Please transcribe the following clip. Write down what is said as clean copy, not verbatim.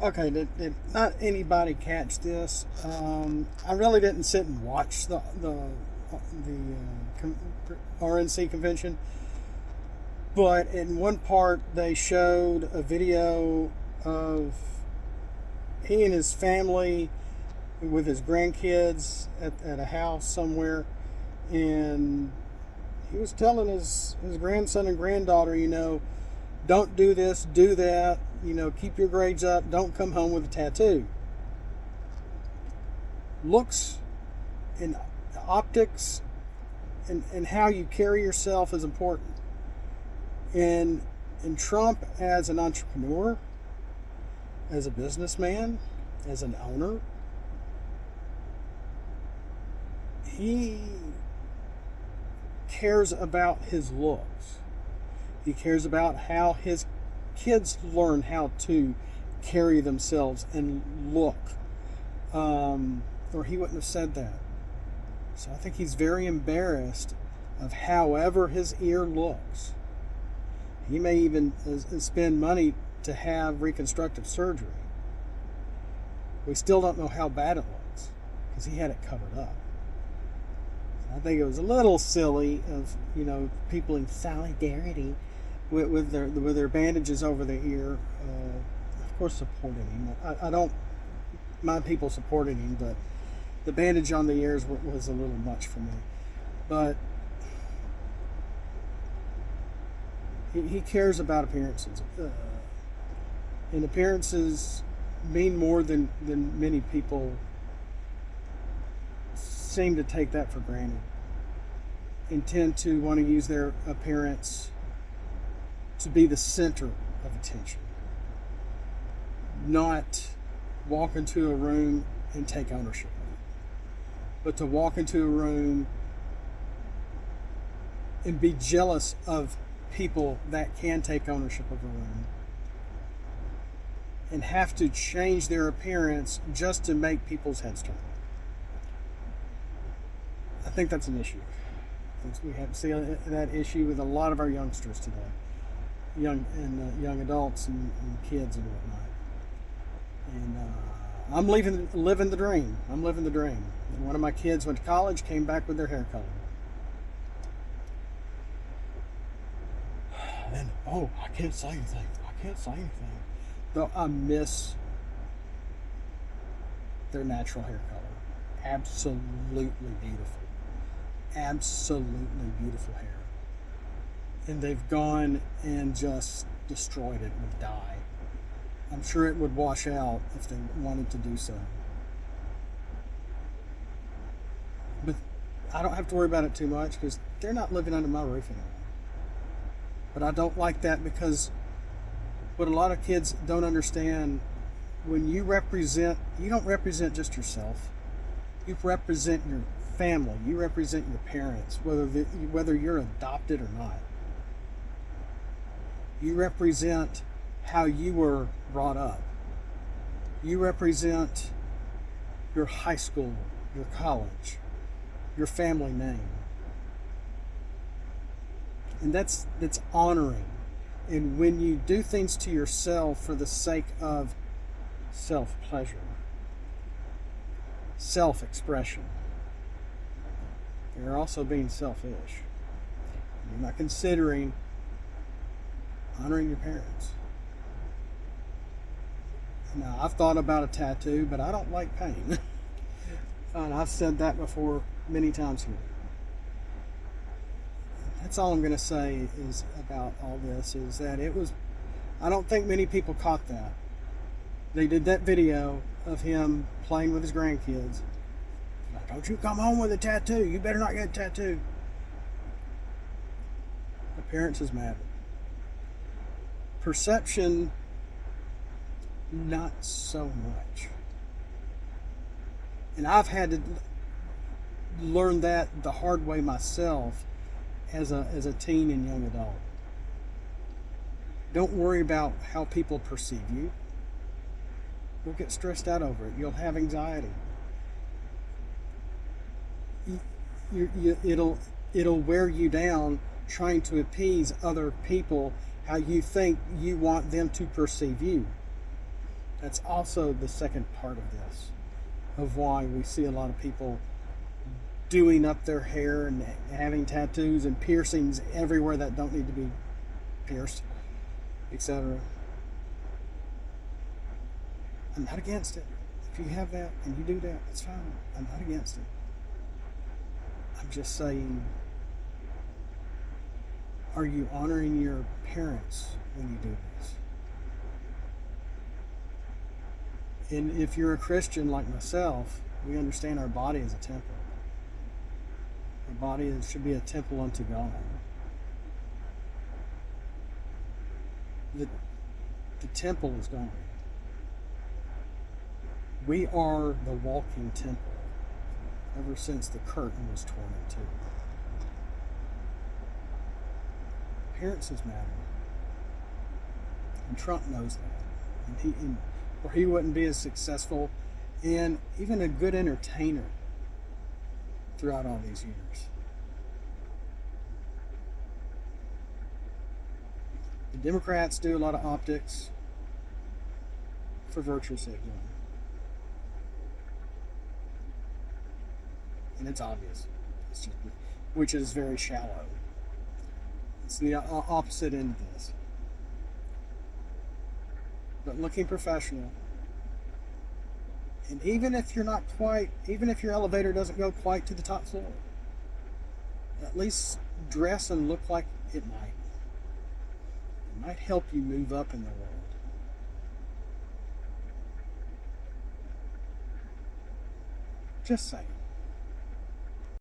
Okay, did not anybody catch this? I really didn't sit and watch RNC convention, but in one part they showed a video of he and his family with his grandkids at a house somewhere, and he was telling his grandson and granddaughter, don't do this, do that, keep your grades up, don't come home with a tattoo. Looks and optics and how you carry yourself is important. And Trump, as an entrepreneur, as a businessman, as an owner, he cares about his looks. He cares about how his kids learn how to carry themselves and look. Or he wouldn't have said that. So I think he's very embarrassed of however his ear looks. He may even spend money to have reconstructive surgery. We still don't know how bad it looks because he had it covered up. I think it was a little silly of people in solidarity with their bandages over their ear. Of course, supporting him. I don't mind people supporting him, but the bandage on the ears was a little much for me. But he cares about appearances, and appearances mean more than many people seem to take that for granted and tend to want to use their appearance to be the center of attention, not walk into a room and take ownership of it, but to walk into a room and be jealous of people that can take ownership of a room and have to change their appearance just to make people's heads turn. I think that's an issue. We have to see that issue with a lot of our youngsters today, young adults and kids and whatnot. And I'm living the dream. I'm living the dream. And one of my kids went to college, came back with their hair colored. And I can't say anything. Though I miss their natural hair color. Absolutely beautiful. Absolutely beautiful hair. And they've gone and just destroyed it with dye. I'm sure it would wash out if they wanted to do so. But I don't have to worry about it too much because they're not living under my roof anymore. But I don't like that because what a lot of kids don't understand, when you don't represent just yourself. You represent your family. You represent your parents, whether you're adopted or not. You represent how you were brought up. You represent your high school, your college, your family name. And that's honoring. And when you do things to yourself for the sake of self-pleasure, self-expression, you're also being selfish. You're not considering honoring your parents. Now, I've thought about a tattoo, but I don't like pain. And I've said that before many times here. That's all I'm going to say is about all this, is that I don't think many people caught that. They did that video of him playing with his grandkids. Like, don't you come home with a tattoo. You better not get a tattoo. Appearances matter. Perception, not so much. And I've had to learn that the hard way myself as a teen and young adult. Don't worry about how people perceive you. You'll get stressed out over it. You'll have anxiety. It'll wear you down trying to appease other people how you think you want them to perceive you. That's also the second part of this, of why we see a lot of people doing up their hair and having tattoos and piercings everywhere that don't need to be pierced, etc. I'm not against it. If you have that and you do that, it's fine. I'm not against it. I'm just saying, are you honoring your parents when you do this? And if you're a Christian like myself, we understand our body is a temple. Our body should be a temple unto God. The temple is gone. We are the walking temple ever since the curtain was torn in two. Appearances matter. And Trump knows that. Or he wouldn't be as successful and even a good entertainer throughout all these years. The Democrats do a lot of optics for virtue signaling. And it's obvious. Which is very shallow. It's the opposite end of this. But looking professional. And even if your elevator doesn't go quite to the top floor, at least dress and look like it might. It might help you move up in the world. Just saying.